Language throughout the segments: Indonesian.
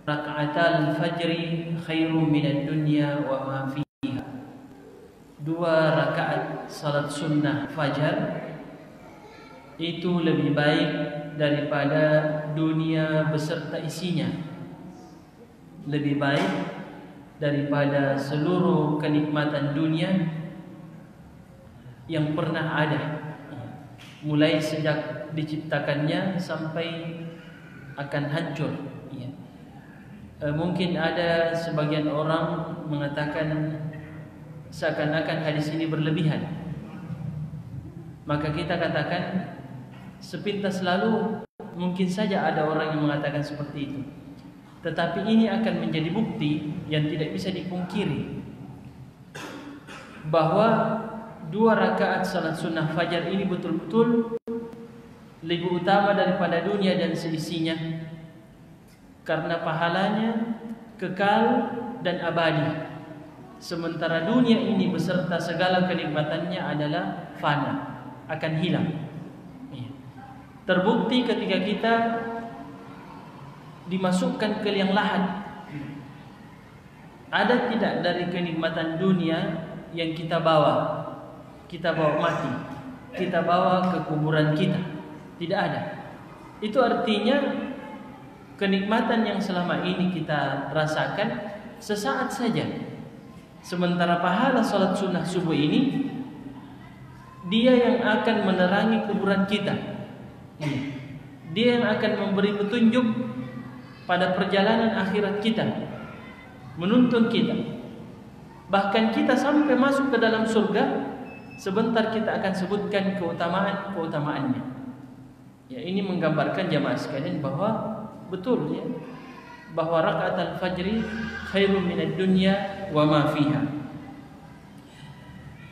raka'atal fajri khairum minad dunya wa ma fiha. 2 rakaat salat sunnah fajar itu lebih baik daripada dunia beserta isinya, lebih baik daripada seluruh kenikmatan dunia yang pernah ada, mulai sejak diciptakannya sampai akan hancur. Mungkin ada sebagian orang mengatakan seakan-akan hadis ini berlebihan. Maka kita katakan sepintas lalu mungkin saja ada orang yang mengatakan seperti itu. Tetapi ini akan menjadi bukti yang tidak bisa dipungkiri bahwa 2 rakaat salat sunnah fajar ini betul-betul lebih utama daripada dunia dan seisinya, karena pahalanya kekal dan abadi, sementara dunia ini beserta segala kenikmatannya adalah fana, akan hilang. Terbukti ketika kita dimasukkan ke liang lahat, ada tidak dari kenikmatan dunia yang kita bawa mati, kita bawa ke kuburan kita? Tidak ada. Itu artinya kenikmatan yang selama ini kita rasakan sesaat saja. Sementara pahala salat sunnah subuh ini, dia yang akan menerangi kuburan kita. Dia yang akan memberi petunjuk pada perjalanan akhirat kita, menuntun kita. Bahkan kita sampai masuk ke dalam surga, sebentar kita akan sebutkan keutamaan-keutamaannya. Ya, ini menggambarkan jamaah sekalian bahwa betul ya, bahwa rakaat al-fajri khairum minad dunya wa ma fiha.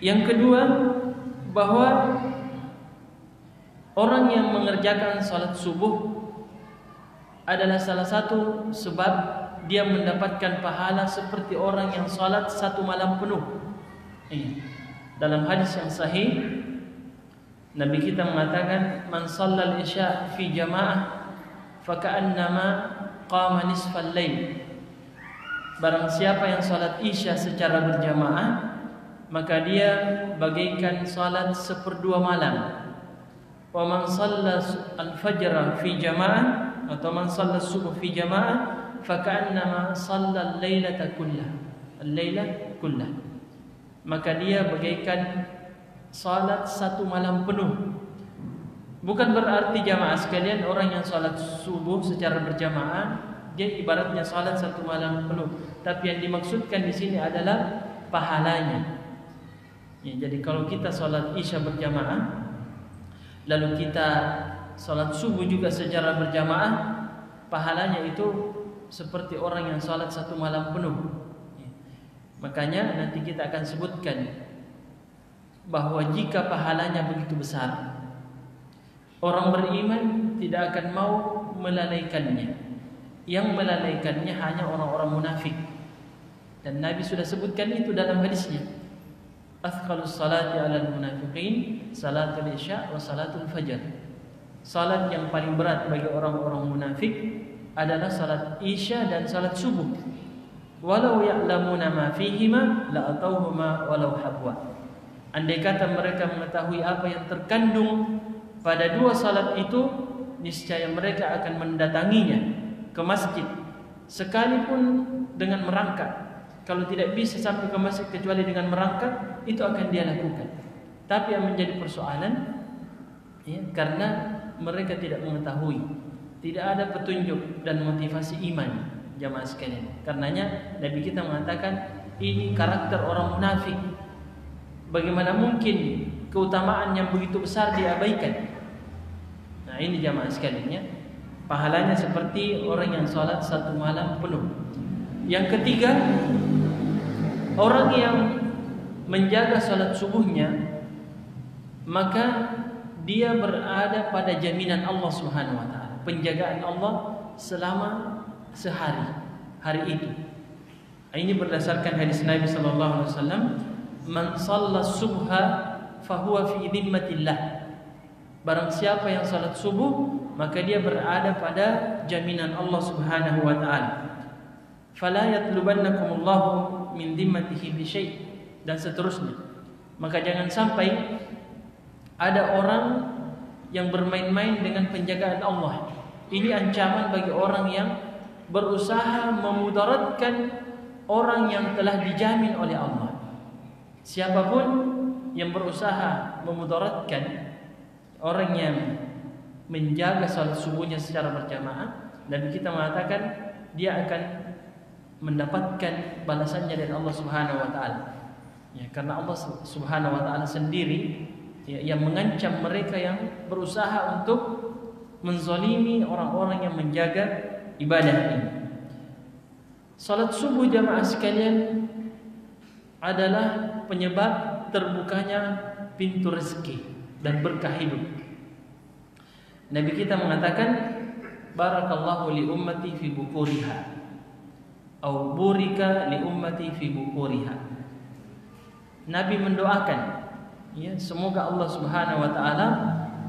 Yang kedua, bahwa orang yang mengerjakan salat subuh adalah salah satu sebab dia mendapatkan pahala seperti orang yang salat 1 malam penuh. Dalam hadis yang sahih, Nabi kita mengatakan, man shallal isya fi jamaah faka'annama qama nisfal lail. Barang siapa yang salat isya secara berjamaah, maka dia bagaikan salat 1/2 malam. Wa man shalla al-fajr fi jamaah, atau man shalla subuh fi jamaah, faka'annama shalla al-lailata kullah. Al-laila kullah. Maka dia bagaikan salat 1 malam penuh. Bukan berarti jamaah sekalian orang yang salat subuh secara berjamaah dia ibaratnya salat 1 malam penuh. Tapi yang dimaksudkan di sini adalah pahalanya. Ya, jadi kalau kita salat isya berjamaah, lalu kita salat subuh juga secara berjamaah, pahalanya itu seperti orang yang salat 1 malam penuh. Ya. Makanya nanti kita akan sebutkan bahwa jika pahalanya begitu besar, orang beriman tidak akan mau melalaikannya. Yang melalaikannya hanya orang-orang munafik. Dan Nabi sudah sebutkan itu dalam hadisnya. Athqalus salati 'alal munafiqin salatul isya wa salatul fajr. Salat yang paling berat bagi orang-orang munafik adalah salat isya dan salat subuh. Walau ya'lamuna ma fihima la atauhuma walau habwa. Andai kata mereka mengetahui apa yang terkandung pada 2 salat itu, niscaya mereka akan mendatanginya ke masjid sekalipun dengan merangkak. Kalau tidak bisa sampai ke masjid kecuali dengan merangkak, itu akan dia lakukan. Tapi yang menjadi persoalan ya, karena mereka tidak mengetahui, tidak ada petunjuk dan motivasi iman jamaah sekalian. Karenanya Nabi kita mengatakan ini karakter orang munafik. Bagaimana mungkin keutamaan yang begitu besar diabaikan? Nah, ini jamaah sekalian ya. Pahalanya seperti orang yang salat 1 malam penuh. Yang ketiga, orang yang menjaga salat subuhnya, maka dia berada pada jaminan Allah Subhanahu wa taala, penjagaan Allah selama sehari, hari itu. Ini berdasarkan hadis Nabi sallallahu alaihi wasallam, man shalla subha fahuwa fi dhimmatillah. Barang siapa yang salat subuh, maka dia berada pada jaminan Allah Subhanahu wa taala. fala yatlubannakumullahu min dhimmatihi bi syai', dan seterusnya. Maka jangan sampai ada orang yang bermain-main dengan penjagaan Allah. Ini ancaman bagi orang yang berusaha memudaratkan orang yang telah dijamin oleh Allah. Siapapun yang berusaha memudaratkan orang yang menjaga salat subuhnya secara berjamaah, dan kita mengatakan dia akan mendapatkan balasannya dari Allah Subhanahu wa taala. Ya, karena Allah Subhanahu wa taala sendiri yang mengancam mereka yang berusaha untuk menzalimi orang-orang yang menjaga ibadah ini. Salat subuh jamaah sekalian adalah penyebab terbukanya pintu rezeki dan berkah hidup. Nabi kita mengatakan, barakallahu li ummati fi bukuriha, atau burika li ummati fi bukuriha. Nabi mendoakan, ya, semoga Allah Subhanahu wa taala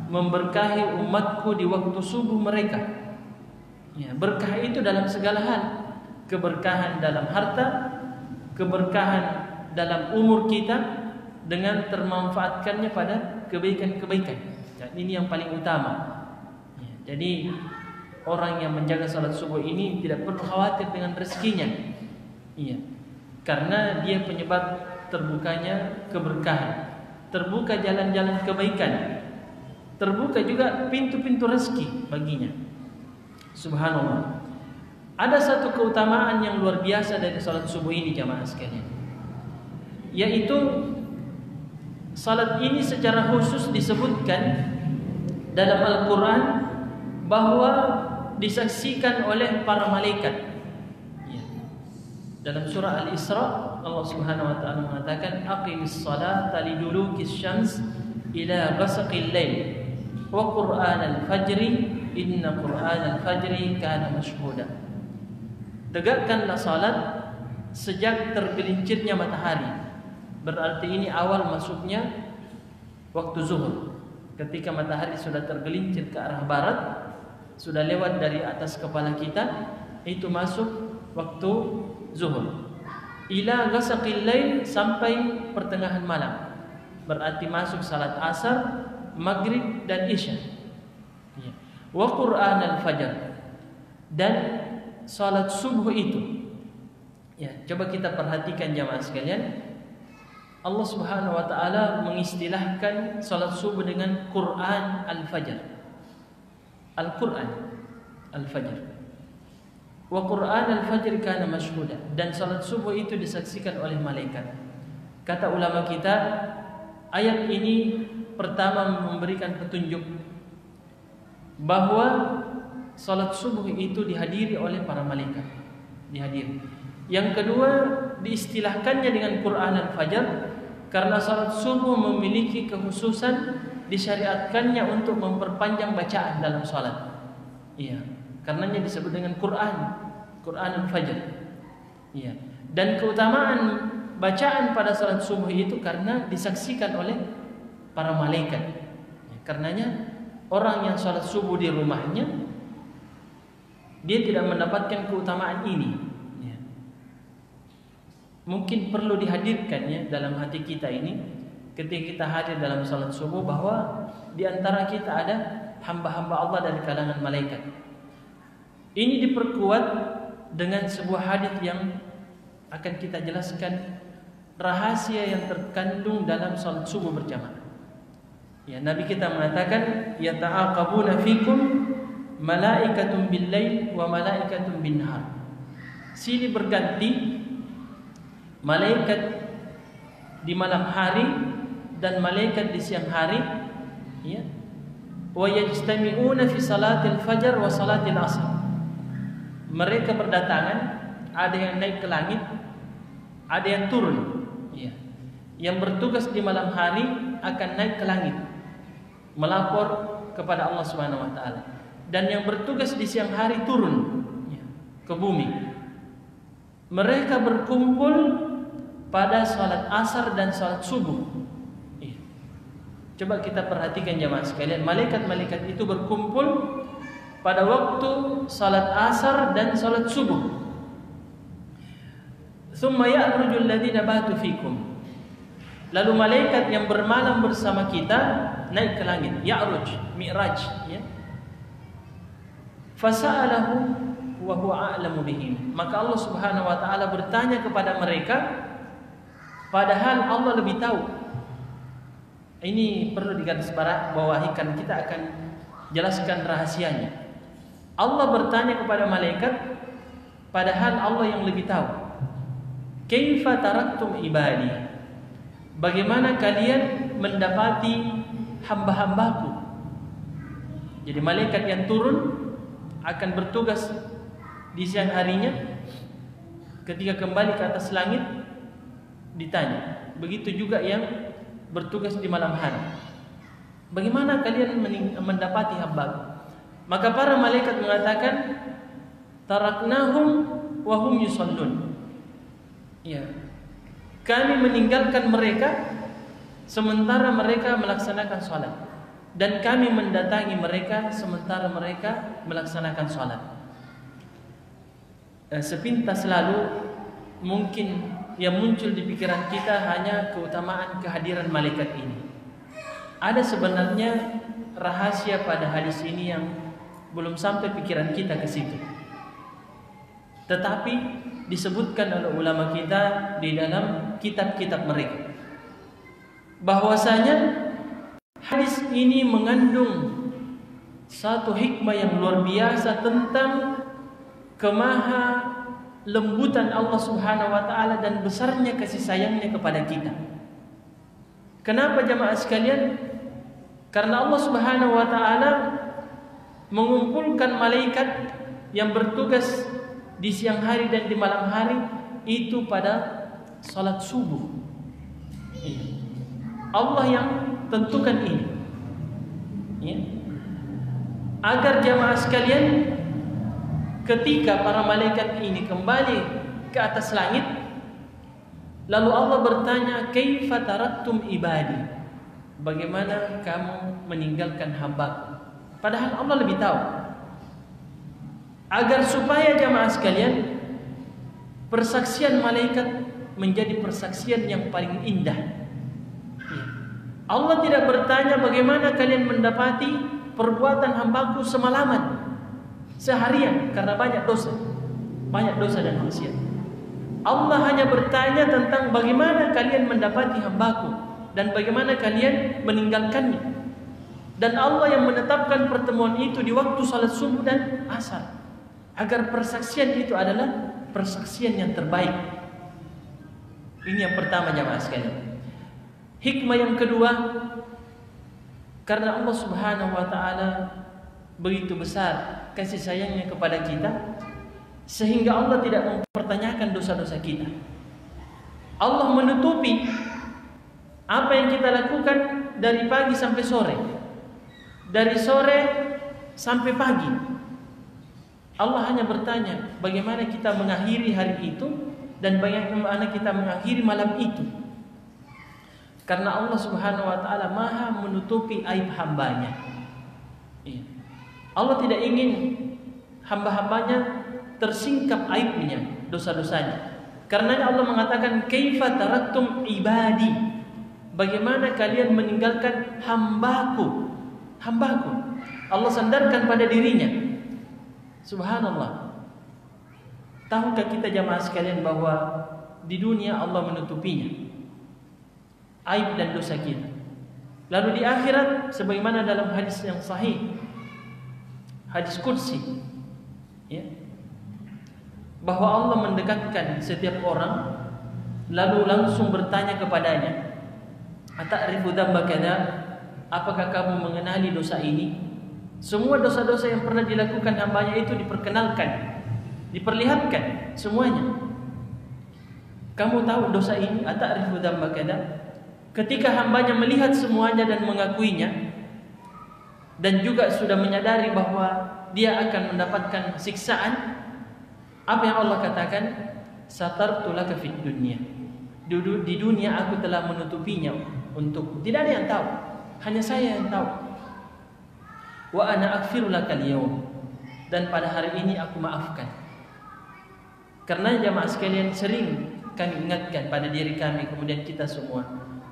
memberkahi umatku di waktu subuh mereka. Ya, berkah itu dalam segala hal. Keberkahan dalam harta, keberkahan dalam umur kita dengan termanfaatkannya pada kebaikan-kebaikan. Dan ini yang paling utama. Ya, jadi orang yang menjaga salat subuh ini tidak perlu khawatir dengan rezekinya. Iya. Karena dia penyebab terbukanya keberkahan, terbuka jalan-jalan kebaikan, terbuka juga pintu-pintu rezeki baginya. Subhanallah. Ada satu keutamaan yang luar biasa dari salat subuh ini jamaah sekalian, yaitu salat ini secara khusus disebutkan dalam Al-Quran bahwa disaksikan oleh para malaikat. Ya. Dalam surah Al-Isra Allah Subhanahu wa taala mengatakan, aqimis salata lidulukis syams ila ghasaqil lail wa qur'anal fajri inna qur'anal fajri kana mashhuda. Tegakkanlah salat sejak tergelincirnya matahari. Berarti ini awal masuknya waktu zuhur. Ketika matahari sudah tergelincir ke arah barat, sudah lewat dari atas kepala kita, itu masuk waktu zuhur. Ila ghasaqil lail, sampai pertengahan malam. Berarti masuk salat asar, maghrib dan isya. Ya. Wa qur'anal fajr, dan salat subuh itu. Ya, coba kita perhatikan jamaah sekalian. Allah Subhanahu wa taala mengistilahkan salat subuh dengan Quran al-Fajr. Al-Quran al-Fajr. Wa Quran al-Fajr kana mashhuda, dan salat subuh itu disaksikan oleh malaikat. Kata ulama kita, ayat ini pertama memberikan petunjuk bahwa salat subuh itu dihadiri oleh para malaikat. Dihadiri. Yang kedua, diistilahkannya dengan Quran al-Fajr karena salat subuh memiliki kekhususan disyariatkannya untuk memperpanjang bacaan dalam salat. Iya, karenanya disebut dengan Quran al-Fajr. Iya. Dan keutamaan bacaan pada salat subuh itu karena disaksikan oleh para malaikat. Karenanya orang yang salat subuh di rumahnya, dia tidak mendapatkan keutamaan ini. Ya. Mungkin perlu dihadirkan ya dalam hati kita ini, ketika kita hadir dalam salat subuh, bahwa di antara kita ada hamba-hamba Allah dari kalangan malaikat. Ini diperkuat dengan sebuah hadis yang akan kita jelaskan rahasia yang terkandung dalam salat subuh berjamaah. Ya, Nabi kita mengatakan, yata'aqabuna fikum malaikatun bil lail wa malaikatun bin nahar. Silih berganti malaikat di malam hari dan malaikat di siang hari, ya. Wa yajtami'una fi salatil fajar wa salatil asr. Mereka berdatangan, ada yang naik ke langit, ada yang turun, ya. Yang bertugas di malam hari akan naik ke langit melapor kepada Allah Subhanahu wa taala. Dan yang bertugas di siang hari turun ke bumi. Mereka berkumpul pada salat asar dan salat subuh. Coba kita perhatikan jemaah sekalian, malaikat-malaikat itu berkumpul pada waktu salat asar dan salat subuh. Tsumma ya'rujul ladzina batu fikum. Lalu malaikat yang bermalam bersama kita naik ke langit, ya'ruj, mi'raj, ya. Fasa'alahu wa huwa a'lamu bihim. Maka Allah Subhanahu wa taala bertanya kepada mereka padahal Allah lebih tahu. Ini perlu digarisbawahi, kita akan jelaskan rahasianya. Allah bertanya kepada malaikat padahal Allah yang lebih tahu. Kaifa taraktum ibadi? Bagaimana kalian mendapati hamba-hambaku? Jadi malaikat yang turun akan bertugas di siang harinya, ketika kembali ke atas langit ditanya. Begitu juga yang bertugas di malam hari. Bagaimana kalian mendapati hambaku? Maka para malaikat mengatakan, taraknahum wa hum yusallun. Ya. Kami meninggalkan mereka sementara mereka melaksanakan salat, dan kami mendatangi mereka sementara mereka melaksanakan salat. Sepintas lalu mungkin yang muncul di pikiran kita hanya keutamaan kehadiran malaikat ini. Ada sebenarnya rahasia pada hadis ini yang belum sampai pikiran kita ke situ. Tetapi disebutkan oleh ulama kita di dalam kitab-kitab mereka bahwasanya hadis ini mengandung satu hikmah yang luar biasa tentang kemaha lembutan Allah Subhanahu wa taala dan besarnya kasih sayangnya kepada kita. Kenapa jamaah sekalian? Karena Allah Subhanahu wa taala mengumpulkan malaikat yang bertugas di siang hari dan di malam hari itu pada salat subuh. Allah yang tentukan ini, ya. Agar jamaah sekalian, ketika para malaikat ini kembali ke atas langit, lalu Allah bertanya, kaifa taraktum ibadi? Bagaimana kamu meninggalkan hambaku? Padahal Allah lebih tahu. Agar supaya jamaah sekalian, persaksian malaikat menjadi persaksian yang paling indah. Allah tidak bertanya bagaimana kalian mendapati perbuatan hambaku semalaman, seharian, karena banyak dosa dan maksiat. Allah hanya bertanya tentang bagaimana kalian mendapati hambaku dan bagaimana kalian meninggalkannya. Dan Allah yang menetapkan pertemuan itu di waktu salat subuh dan asar, agar persaksian itu adalah persaksian yang terbaik. Ini yang pertama jamaah sekalian. Hikmah yang kedua, karena Allah Subhanahu wa taala begitu besar kasih sayangnya kepada kita, sehingga Allah tidak mempertanyakan dosa-dosa kita. Allah menutupi apa yang kita lakukan dari pagi sampai sore, dari sore sampai pagi. Allah hanya bertanya bagaimana kita mengakhiri hari itu dan bagaimana kita mengakhiri malam itu. Karena Allah Subhanahu wa taala Maha menutupi aib hambanya. Allah tidak ingin hamba-hambanya tersingkap aibnya, dosa-dosanya. Karenanya Allah mengatakan, kaifa taraktum ibadi? Bagaimana kalian meninggalkan hambaku? Hambaku. Allah sandarkan pada dirinya. Subhanallah. Tahukah kita jamaah sekalian bahwa di dunia Allah menutupinya aib dan dosa kita. Lalu di akhirat sebagaimana dalam hadis yang sahih, hadis qudsi, ya, bahwa Allah mendekatkan setiap orang lalu langsung bertanya kepadanya, ata'rifu dzamba kadza? Apakah kamu mengenali dosa ini? Semua dosa-dosa yang pernah dilakukan hambanya itu diperkenalkan, diperlihatkan semuanya. Kamu tahu dosa ini? Ata'rifu dzamba kadza? Ketika hambanya melihat semuanya dan mengakuinya, dan juga sudah menyadari bahwa dia akan mendapatkan siksaan, apa yang Allah katakan? Satartu laka fid dunya. Di dunia aku telah menutupinya untukmu. Tidak ada yang tahu, hanya saya yang tahu. Wa ana aghfiru lakal yawm. Dan pada hari ini aku maafkan. Karena jamaah sekalian sering kami ingatkan pada diri kami, kemudian kita semua,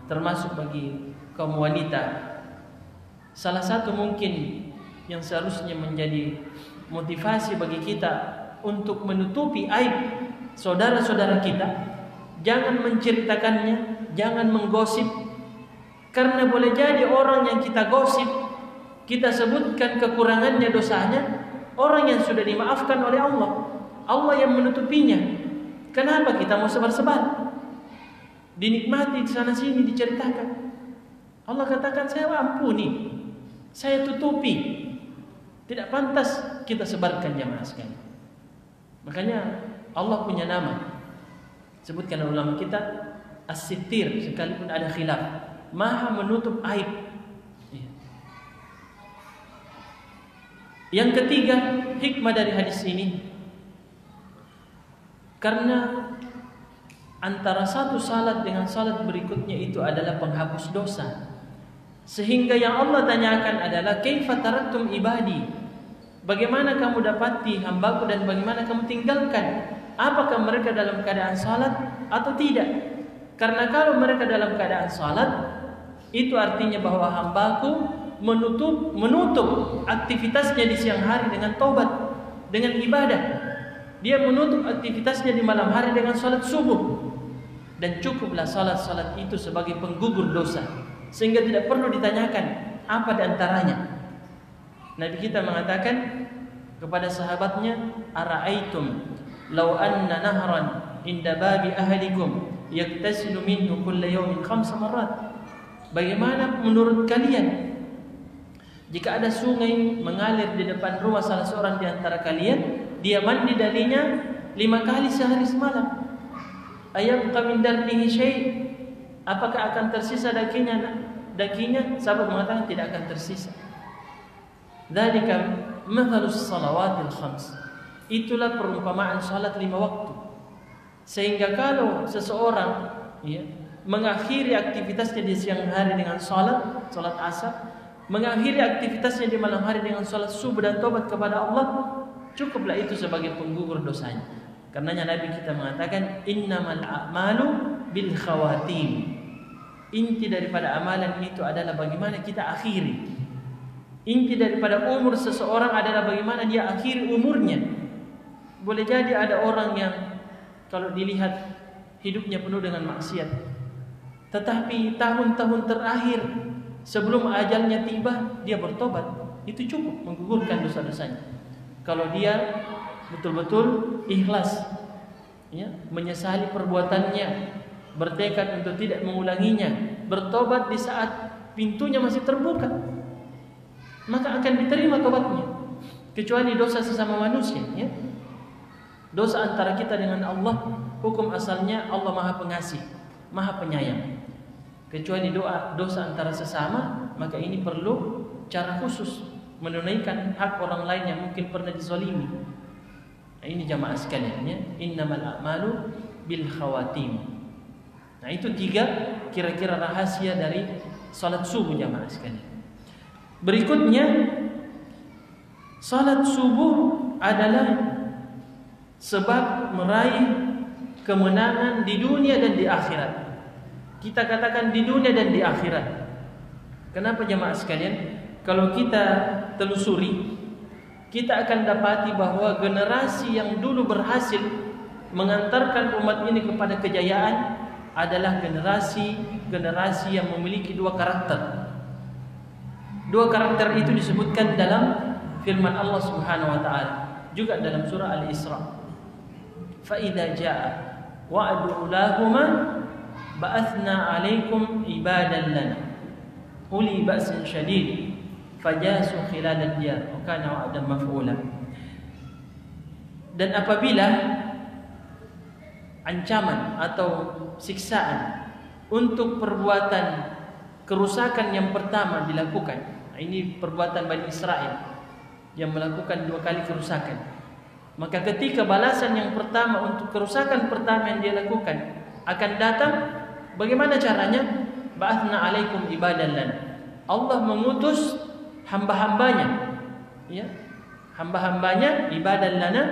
termasuk bagi kaum wanita, salah satu mungkin yang seharusnya menjadi motivasi bagi kita untuk menutupi aib saudara-saudara kita, jangan menceritakannya, jangan menggosip. Karena boleh jadi orang yang kita gosip, kita sebutkan kekurangannya, dosanya, orang yang sudah dimaafkan oleh Allah, Allah yang menutupinya. Kenapa kita mau sebar-sebar? Dinikmati di sana sini, diceritakan. Allah katakan, saya ampuni, saya tutupi. Tidak pantas kita sebarkan jamaah sekalian. Makanya Allah punya nama, sebutkan ulama kita, As-Sittir, sekalipun ada khilaf, Maha menutup aib. Yang ketiga, hikmah dari hadis ini, karena antara satu salat dengan salat berikutnya itu adalah penghapus dosa. Sehingga yang Allah tanyakan adalah, kaifa taraktum ibadi? Bagaimana kamu dapati hambaku dan bagaimana kamu tinggalkan? Apakah mereka dalam keadaan salat atau tidak? Karena kalau mereka dalam keadaan salat, itu artinya bahwa hambaku menutup aktivitasnya di siang hari dengan taubat, dengan ibadah. Dia menutup aktivitasnya di malam hari dengan salat subuh. Dan cukuplah salat-salat itu sebagai penggugur dosa, sehingga tidak perlu ditanyakan apa di antaranya. Nabi kita mengatakan kepada sahabatnya, ara'aitum law anna nahran inda babi ahlikum yaktasilu minhu kulla yawmin 5 marrat. Bagaimana menurut kalian jika ada sungai mengalir di depan rumah salah seorang di antara kalian, dia mandi darinya 5 kali sehari semalam? Ayabqa min darnihi syai'? Apakah akan tersisa dakinya? Sahabat mengatakan tidak akan tersisa. Dzalika mathalus salawatil khams. Itulah perumpamaan salat 5 waktu. Sehingga kalau seseorang mengakhiri aktivitasnya di siang hari dengan salat asar, mengakhiri aktivitasnya di malam hari dengan salat subuh dan taubat kepada Allah, cukuplah itu sebagai penggugur dosanya. Karenanya Nabi kita mengatakan, innamal a'malu bil khawatim. Inti daripada amalan itu adalah bagaimana kita akhiri. Inti daripada umur seseorang adalah bagaimana dia akhiri umurnya. Boleh jadi ada orang yang kalau dilihat hidupnya penuh dengan maksiat, tetapi tahun-tahun terakhir sebelum ajalnya tiba dia bertobat, itu cukup menggugurkan dosa-dosanya. Kalau dia betul-betul ikhlas, menyesali perbuatannya, bertekad untuk tidak mengulanginya, bertobat di saat pintunya masih terbuka, maka akan diterima tobatnya. Kecuali dosa sesama manusia, dosa antara kita dengan Allah, hukum asalnya Allah Maha Pengasih, Maha Penyayang. Kecuali dosa antara sesama, maka ini perlu cara khusus, menunaikan hak orang lain yang mungkin pernah dizalimi. Nah, ini jamaah sekalian, innamal a'malu bil khawatim. Nah, itu 3 kira-kira rahasia dari salat subuh jamaah sekalian. Berikutnya, salat subuh adalah sebab meraih kemenangan di dunia dan di akhirat. Kita katakan di dunia dan di akhirat. Kenapa jamaah sekalian? Kalau kita telusuri, kita akan dapati bahwa generasi yang dulu berhasil mengantarkan umat ini kepada kejayaan adalah generasi yang memiliki 2 karakter. 2 karakter itu disebutkan dalam firman Allah Subhanahu wa taala, juga dalam surah Al-Isra. Fa idza jaa wa'du ulahuma ba'athna 'alaikum ibadan lana uli ba'sin syadid fajasu khilal ad-diyar wa kana wa'dan maf'ula. Dan apabila ancaman atau siksaan untuk perbuatan kerusakan yang pertama dilakukan, ini perbuatan Bani Israel yang melakukan 2 kali kerusakan, maka ketika balasan yang pertama untuk kerusakan pertama yang dia lakukan akan datang, bagaimana caranya? Ba'athna 'alaikum ibadan lana. Allah mengutus hamba-hambanya, hamba-hambanya ibadan lana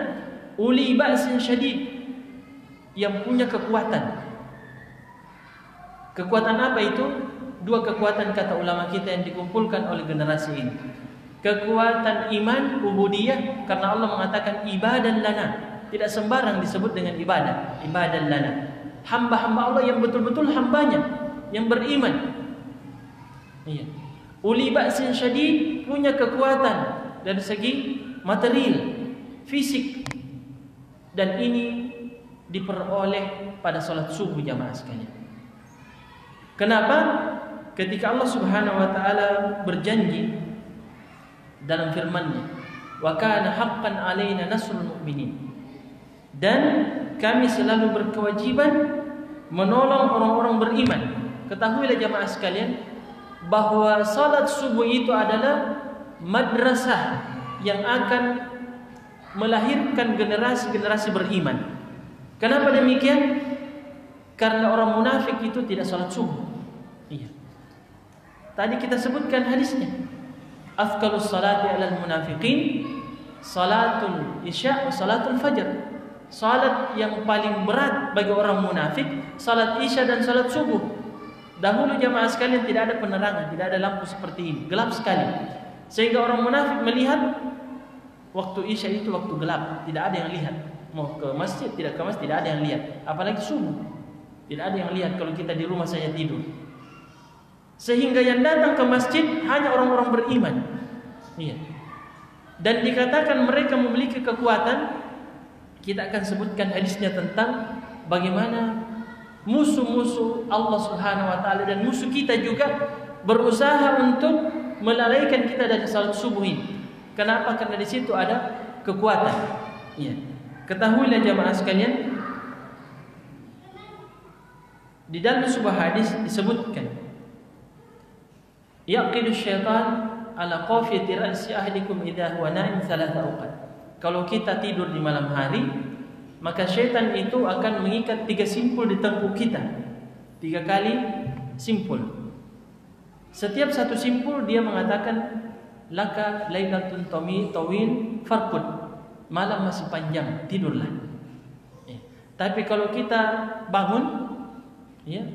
uli ba'sin syadid, yang punya kekuatan. Kekuatan apa itu? Dua kekuatan kata ulama kita yang dikumpulkan oleh generasi ini. Kekuatan iman, ubudiyah, karena Allah mengatakan ibadan lana. Tidak sembarang disebut dengan ibadah. Ibadan lana. Hamba-hamba Allah yang betul-betul hambanya, yang beriman. Iya. Uli ba'sin syadid, punya kekuatan dari segi material, fisik. Dan ini diperoleh pada salat subuh jamaah sekalian. Kenapa? Ketika Allah Subhanahu wa taala berjanji dalam firman-Nya, "Wa kana haqqan 'alaina nasrul mu'minin." Dan kami selalu berkewajiban menolong orang-orang beriman. Ketahuilah jamaah sekalian bahwa salat subuh itu adalah madrasah yang akan melahirkan generasi-generasi beriman. Kenapa demikian? Karena orang munafik itu tidak salat subuh. Iya. Tadi kita sebutkan hadisnya. Afqalus salati 'alal munafiqin salatul isya wa salatul fajr. Salat yang paling berat bagi orang munafik salat isya dan salat subuh. Dahulu jamaah sekalian tidak ada penerangan, tidak ada lampu seperti ini, gelap sekali. Sehingga orang munafik melihat waktu isya itu waktu gelap, tidak ada yang lihat. Mau ke masjid, tidak ke masjid, tidak ada yang lihat. Apalagi subuh, tidak ada yang lihat kalau kita di rumah saja tidur. Sehingga yang datang ke masjid hanya orang-orang beriman. Iya. Dan dikatakan mereka memiliki kekuatan. Kita akan sebutkan hadisnya tentang bagaimana musuh-musuh Allah Subhanahu wa taala dan musuh kita juga berusaha untuk melalaikan kita dari salat subuh ini. Kenapa? Karena di situ ada kekuatan. Iya. Ketahuilah jamaah sekalian, di dalam sebuah hadis disebutkan, yaqidu syaitan ala qafiyati ra'si ahadikum idza huwa na'im thalatha awqat. Kalau kita tidur di malam hari, maka syaitan itu akan mengikat 3 simpul di tengkuk kita. 3 kali simpul. Setiap satu simpul dia mengatakan laka lailatun tawil farqud. Malam masih panjang, tidurlah. Ya. Tapi kalau kita bangun, ya,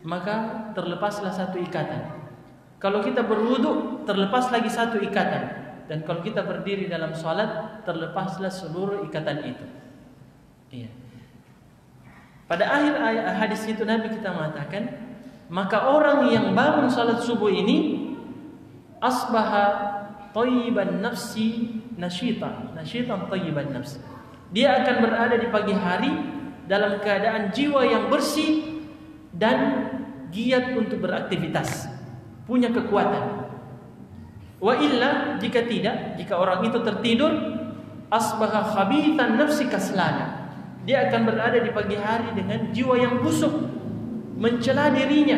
maka terlepaslah satu ikatan. Kalau kita berwudu, terlepas lagi satu ikatan. Dan kalau kita berdiri dalam salat, terlepaslah seluruh ikatan itu. Iya. Pada akhir hadis itu Nabi kita mengatakan, maka orang yang bangun salat subuh ini asbaha thayyiban nafsi nasyitan thayyiban nafsi. Dia akan berada di pagi hari dalam keadaan jiwa yang bersih dan giat untuk beraktivitas, punya kekuatan. Wa illa, jika tidak, jika orang itu tertidur, asbaha khabithan nafsi kaslana. Dia akan berada di pagi hari dengan jiwa yang busuk, mencela dirinya,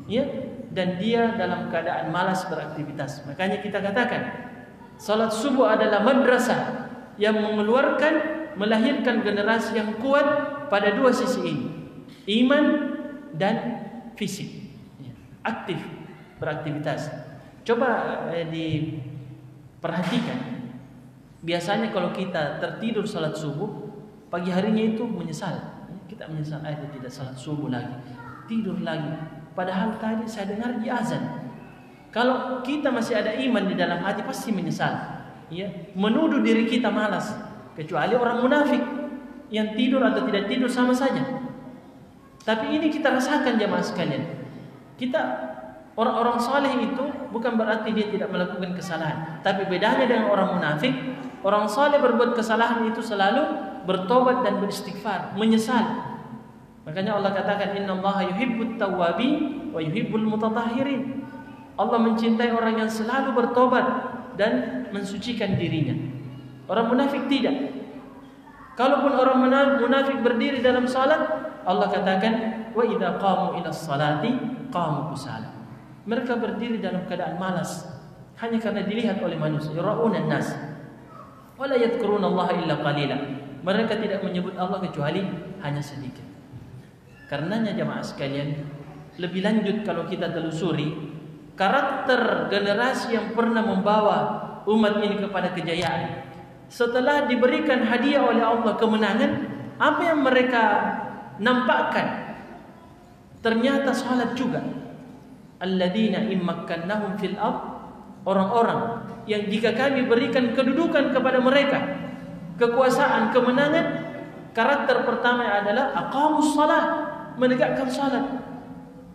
ya, dan dia dalam keadaan malas beraktivitas. Makanya kita katakan, salat subuh adalah madrasah yang melahirkan generasi yang kuat pada dua sisi ini, iman dan fisik, ya, aktif beraktivitas. Coba diperhatikan. Biasanya kalau kita tertidur salat subuh, pagi harinya itu menyesal. Kita menyesal, tidak salat subuh lagi, tidur lagi. Padahal tadi saya dengar di azan. Kalau kita masih ada iman di dalam hati, pasti menyesal. Ya, menuduh diri kita malas. Kecuali orang munafik yang tidur atau tidak tidur sama saja. Tapi ini kita rasakan jamaah sekalian. Orang-orang saleh itu bukan berarti dia tidak melakukan kesalahan. Tapi bedanya dengan orang munafik, orang saleh berbuat kesalahan itu selalu bertobat dan beristighfar, menyesal. Makanya Allah katakan, innallaha yuhibbut tawwabin wa yuhibbul mutatahhirin. Allah mencintai orang yang selalu bertobat dan mensucikan dirinya. Orang munafik tidak. Kalaupun orang munafik berdiri dalam salat, Allah katakan, wa idza qamu ila sholati qamu kusala. Mereka berdiri dalam keadaan malas hanya karena dilihat oleh manusia. Yura'unan nas wa la yadhkurunallaha illa qalila. Mereka tidak menyebut Allah kecuali hanya sedikit. Karenanya jamaah sekalian, lebih lanjut kalau kita telusuri karakter generasi yang pernah membawa umat ini kepada kejayaan. Setelah diberikan hadiah oleh Allah kemenangan, apa yang mereka nampakkan ternyata salat juga. Alladzina immakkannahum fil ard, orang-orang yang jika kami berikan kedudukan kepada mereka, kekuasaan, kemenangan, karakter pertama adalah aqamus shalah, menegakkan salat.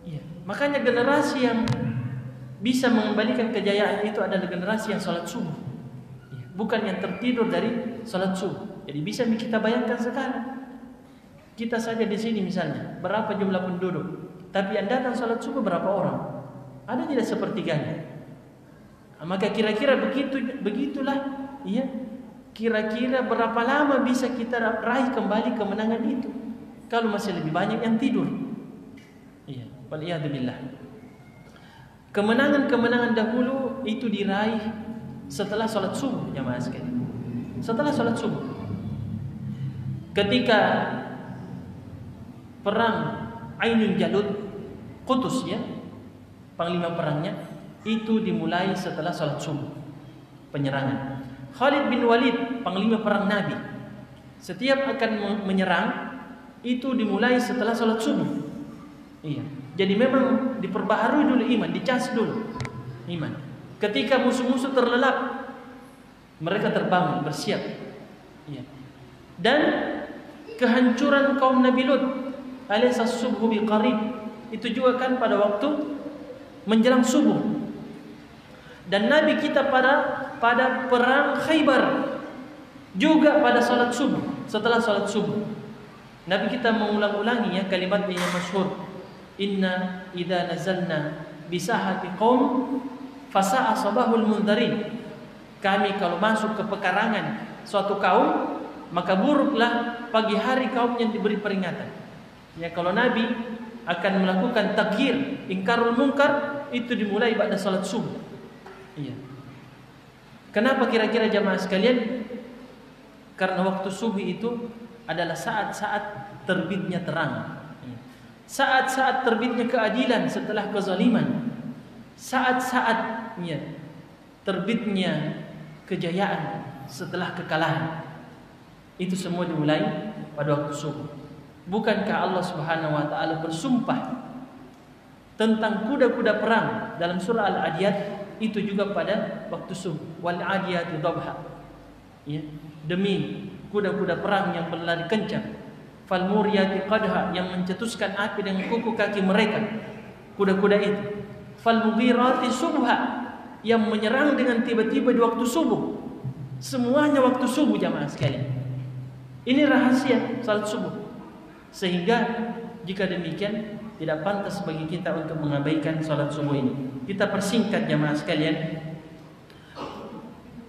Ya, makanya generasi yang bisa mengembalikan kejayaan itu adalah generasi yang salat subuh. Ya, bukan yang tertidur dari salat subuh. Jadi bisa kita bayangkan sekarang. Kita saja di sini misalnya, berapa jumlah penduduk, tapi yang datang salat subuh berapa orang? Ada tidak sepertiganya? Maka kira-kira begitulah, ya. Kira-kira berapa lama bisa kita raih kembali kemenangan itu? Kalau masih lebih banyak yang tidur. Iya, waliyadzubillah. Kemenangan-kemenangan dahulu itu diraih setelah salat subuh, jamaah sekalian. Setelah salat subuh. Ketika perang Ainul Jalut, Qutus ya, panglima perangnya itu dimulai setelah salat subuh, penyerangan. Khalid bin Walid, panglima perang Nabi, setiap akan menyerang itu dimulai setelah salat subuh. Iya. Jadi memang diperbaharui dulu iman, dicas dulu iman. Ketika musuh-musuh terlelap, mereka terbangun, bersiap. Iya. Dan kehancuran kaum Nabi Lut, alaysa subhu biqarib, itu juga kan pada waktu menjelang subuh. Dan Nabi kita pada perang Khaybar juga pada salat subuh, setelah salat subuh. Nabi kita mengulang-ulangi ya kalimat yang masyhur, inna idza nazalna bisahati qaum fasa'a sabahul mundarin. Kami kalau masuk ke pekarangan suatu kaum, maka buruklah pagi hari kaum yang diberi peringatan. Ya, kalau Nabi akan melakukan taghir, ingkarul munkar, itu dimulai pada salat subuh. Iya. Kenapa kira-kira jamaah sekalian? Karena waktu subuh itu adalah saat-saat terbitnya terang. Saat-saat terbitnya keadilan setelah kezaliman. Saat-saat terbitnya kejayaan setelah kekalahan. Itu semua dimulai pada waktu subuh. Bukankah Allah Subhanahu wa taala bersumpah tentang kuda-kuda perang dalam surah Al-Adiyat, itu juga pada waktu subuh, wal adiyati dhabha. Ya, demi kuda-kuda perang yang berlari kencang, fal muriyati qadha, yang mencetuskan api dengan kuku kaki mereka, kuda-kuda itu, fal mughirati subha, yang menyerang dengan tiba-tiba di waktu subuh. Semuanya waktu subuh jamaah sekalian. Ini rahasia salat subuh. Sehingga jika demikian tidak pantas bagi kita untuk mengabaikan salat subuh ini. Kita persingkat jamaah sekalian.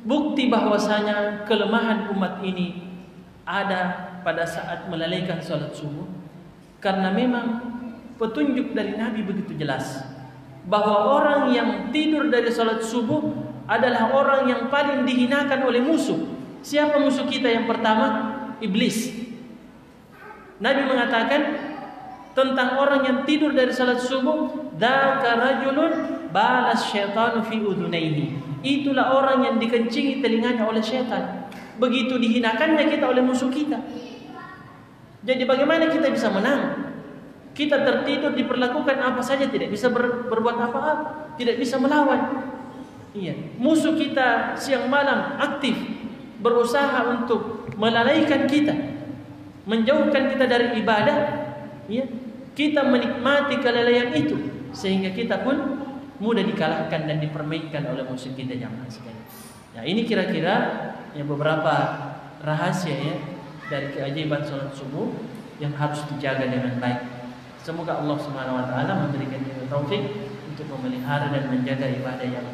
Bukti bahwasanya kelemahan umat ini ada pada saat melalaikan salat subuh, karena memang petunjuk dari Nabi begitu jelas bahwa orang yang tidur dari salat subuh adalah orang yang paling dihinakan oleh musuh. Siapa musuh kita yang pertama? Iblis. Nabi mengatakan tentang orang yang tidur dari salat subuh, dzaka rajulun balas syaitanu fi udhunaihi. Itulah orang yang dikencingi telinganya oleh syaitan. Begitu dihinakannya kita oleh musuh kita. Jadi bagaimana kita bisa menang? Kita tertidur, diperlakukan apa saja, tidak bisa berbuat apa-apa, tidak bisa melawan. Iya, musuh kita siang malam aktif berusaha untuk melalaikan kita, menjauhkan kita dari ibadah. Ya, kita menikmati kelalaian itu sehingga kita pun mudah dikalahkan dan dipermainkan oleh musuh kita jamaah sekalian. Nah, ini kira-kira ya beberapa rahasia ya dari keajaiban salat subuh yang harus dijaga dengan baik. Semoga Allah Subhanahu wa taala memberikan kita taufik untuk memelihara dan menjaga ibadah yang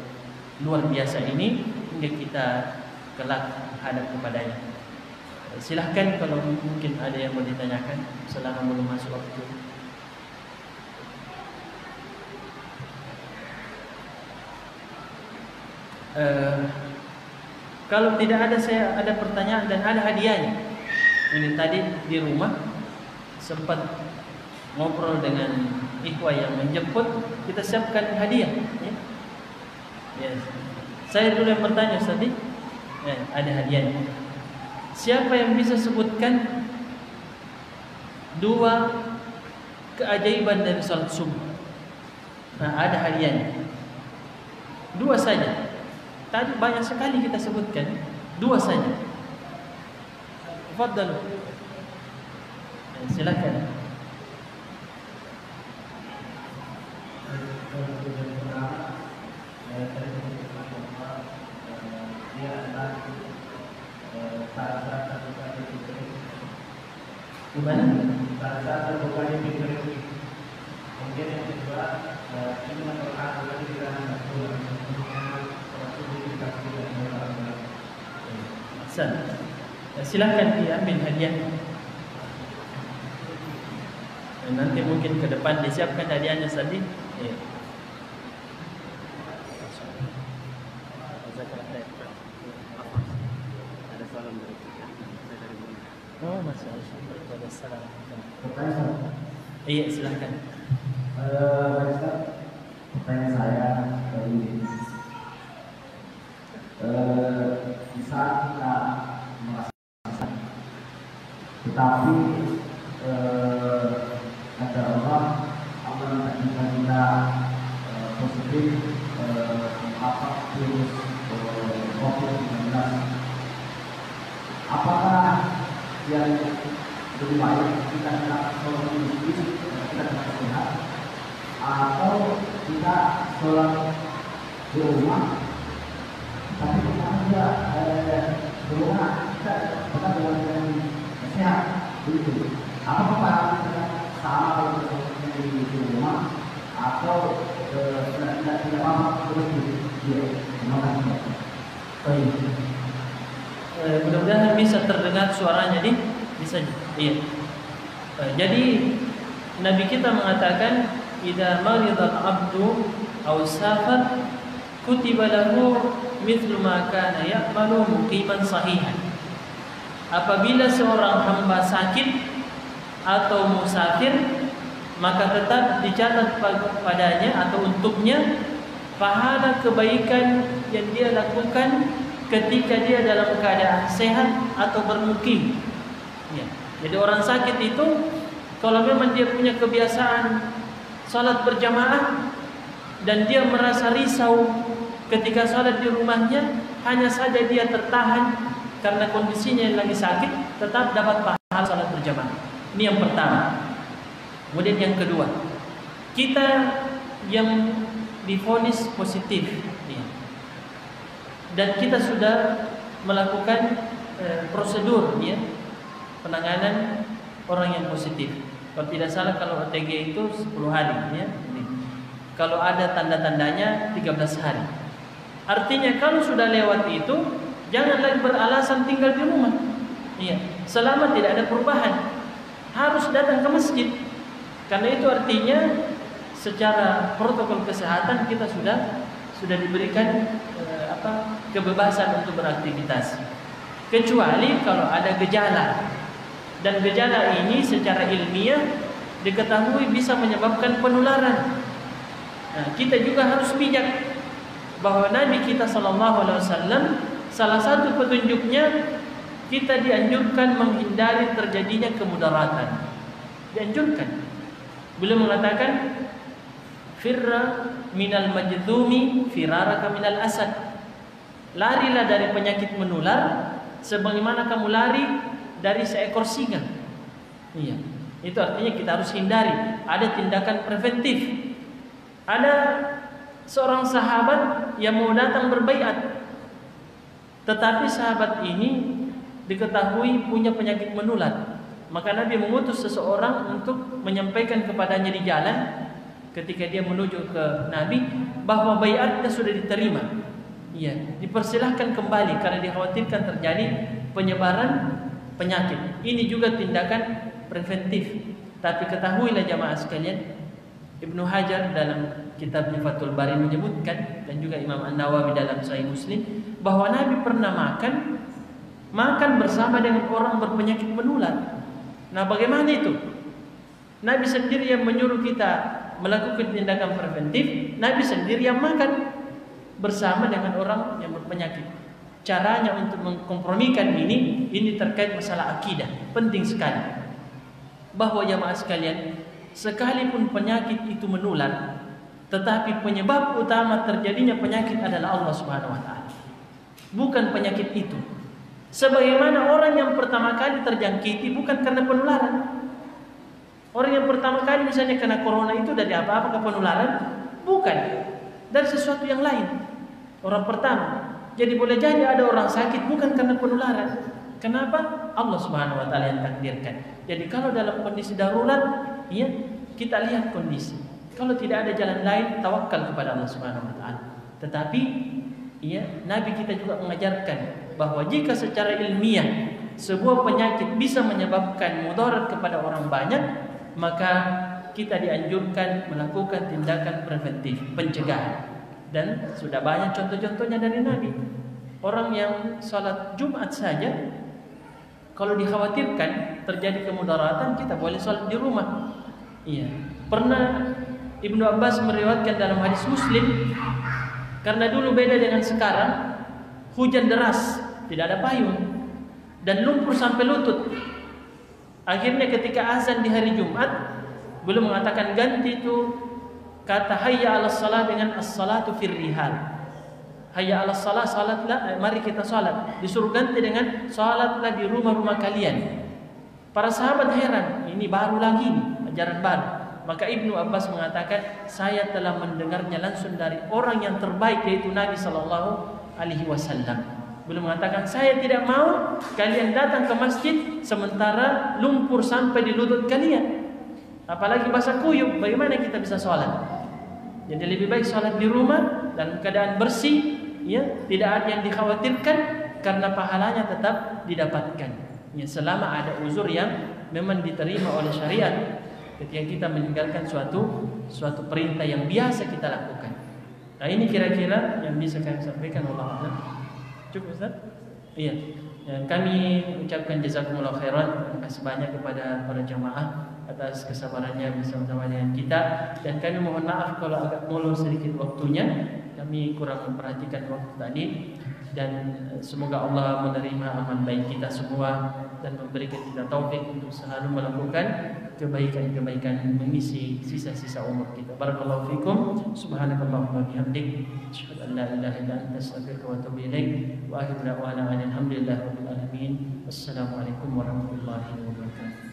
luar biasa ini hingga kita kelak hadap kepadanya. Silahkan kalau mungkin ada yang mau ditanyakan selama belum masuk waktu. Kalau tidak ada, saya ada pertanyaan dan ada hadiahnya. Ini tadi di rumah sempat ngobrol dengan ikhwah yang menjemput, kita siapkan hadiah. Ya. Yes. Saya dulu yang bertanya tadi, ada hadiahnya. Siapa yang bisa sebutkan dua keajaiban dari salat subuh. Nah, ada hadiahnya. Dua saja. Tadi banyak sekali kita sebutkan, dua saja. Tafadhalu. Silakan. Gimana? Saat terbukanya pintu rezeki. Kemudian yang kedua, ini merupakan lagi di dalam silakan diambil hadiah. Nanti mungkin ke depan disiapkan hadiahnya tadi. Ya. Ada salam dari kita. Oh, masalah. Waalaikumsalam. Iya, silakan. Pertanyaan saya dari di saat kita merasakan, tetapi ada Allah menakdirkan kita positif virus COVID-19. Apakah yang lebih baik kita sholat di masjid, kita tetap sehat, atau kita sholat di rumah, tapi kita juga di rumah kita tetap dengan yang sehat, begitu? Apakah parameternya sama kalau kita sholat di rumah, atau tidak apa terus di terima kasih. Baik. Mudah-mudahan bisa terdengar suaranya nih. Bisa. Iya. Jadi Nabi kita mengatakan, "Idza maridal 'abdu aw safar kutiba lahu mithlu ma kana ya'malu muqiman sahihan." Apabila seorang hamba sakit atau musafir, maka tetap dicatat padanya atau untuknya pahala kebaikan yang dia lakukan ketika dia dalam keadaan sehat atau bermukim. Ya. Jadi orang sakit itu kalau memang dia punya kebiasaan salat berjamaah dan dia merasa risau ketika salat di rumahnya, hanya saja dia tertahan karena kondisinya yang lagi sakit, tetap dapat pahala salat berjamaah. Ini yang pertama. Kemudian yang kedua, kita yang divonis positif, ya, dan kita sudah melakukan prosedur, ya, penanganan orang yang positif. Kalau tidak salah, kalau OTG itu 10 hari, ya. Kalau ada tanda-tandanya 13 hari. Artinya kalau sudah lewat itu, jangan lagi beralasan tinggal di rumah. Iya, selama tidak ada perubahan, harus datang ke masjid. Karena itu artinya secara protokol kesehatan kita sudah diberikan kebebasan untuk beraktivitas. Kecuali kalau ada gejala. Dan gejala ini secara ilmiah diketahui bisa menyebabkan penularan. Nah, kita juga harus bijak bahwa Nabi kita SAW salah satu petunjuknya, kita dianjurkan menghindari terjadinya kemudaratan. Dianjurkan. Beliau mengatakan, firra minal majdzumi firaraka minal asad. Larilah dari penyakit menular sebagaimana kamu lari dari seekor singa. Iya. Itu artinya kita harus hindari. Ada tindakan preventif. Ada seorang sahabat yang mau datang berbaiat, tetapi sahabat ini diketahui punya penyakit menular. Maka Nabi mengutus seseorang untuk menyampaikan kepadanya di jalan ketika dia menuju ke Nabi bahwa baiatnya sudah diterima. Iya, dipersilahkan kembali karena dikhawatirkan terjadi penyebaran penyakit. Ini juga tindakan preventif. Tapi ketahuilah jamaah sekalian, Ibnu Hajar dalam kitabnya Fathul Bari menyebutkan, dan juga Imam An-Nawawi dalam Sahih Muslim, bahwa Nabi pernah makan bersama dengan orang berpenyakit menular. Nah, bagaimana itu? Nabi sendiri yang menyuruh kita melakukan tindakan preventif, Nabi sendiri yang makan bersama dengan orang yang berpenyakit. Caranya untuk mengkompromikan ini terkait masalah akidah, penting sekali. bahwa jamaah sekalian, sekalipun penyakit itu menular, tetapi penyebab utama terjadinya penyakit adalah Allah Subhanahu wa taala. Bukan penyakit itu. Sebagaimana orang yang pertama kali terjangkiti bukan karena penularan. Orang yang pertama kali misalnya kena corona itu dari apa-apa ke penularan? Bukan. Dari sesuatu yang lain. Orang pertama. Jadi boleh jadi ada orang sakit bukan karena penularan. Kenapa? Allah Subhanahu wa taala yang takdirkan. Jadi kalau dalam kondisi darurat, ya, kita lihat kondisi. Kalau tidak ada jalan lain, tawakal kepada Allah Subhanahu wa taala. Tetapi ya, Nabi kita juga mengajarkan bahwa jika secara ilmiah sebuah penyakit bisa menyebabkan mudarat kepada orang banyak, maka kita dianjurkan melakukan tindakan preventif, pencegahan. Dan sudah banyak contoh-contohnya dari Nabi. Orang yang salat Jumat saja, kalau dikhawatirkan terjadi kemudaratan, kita boleh salat di rumah. Iya. Pernah Ibnu Abbas meriwayatkan dalam hadis Muslim, karena dulu beda dengan sekarang, hujan deras, tidak ada payung, dan lumpur sampai lutut. Akhirnya ketika azan di hari Jumat, belum mengatakan ganti itu kata hayya 'alas shalah dengan as-salatu fir rihal. Hayya 'alas shalah, salatlah, mari kita salat. Disuruh ganti dengan salatlah di rumah-rumah kalian. Para sahabat heran, ini baru lagi ajaran baru. Maka Ibnu Abbas mengatakan, saya telah mendengarnya langsung dari orang yang terbaik, yaitu Nabi sallallahu alaihi wasallam. Belum mengatakan, saya tidak mau kalian datang ke masjid sementara lumpur sampai di lutut kalian. Apalagi basah kuyup, bagaimana kita bisa sholat? Jadi lebih baik sholat di rumah dalam keadaan bersih, ya, tidak ada yang dikhawatirkan karena pahalanya tetap didapatkan. Ya, selama ada uzur yang memang diterima oleh syariat ketika kita meninggalkan suatu perintah yang biasa kita lakukan. Nah, ini kira-kira yang bisa kami sampaikan. Allah a'lam. Cukup, Ustaz? Iya. Ya, kami ucapkan jazakumullah khairan. Terima kasih banyak kepada para jamaah atas kesabarannya bersama-sama dengan kita, dan kami mohon maaf kalau agak molor sedikit waktunya. Kami kurang memperhatikan waktu tadi, dan semoga Allah menerima amal baik kita semua dan memberikan kita taufik untuk selalu melakukan kebaikan-kebaikan mengisi sisa-sisa umur kita. Barakallahu fikum. Subhanakallahumma bihamdik, asyhadu an la ilaha illa anta, astaghfiruka wa atubu ilaik. Wa akhiru da'wana alhamdulillahirabbil alamin. Wassalamualaikum warahmatullahi wabarakatuh.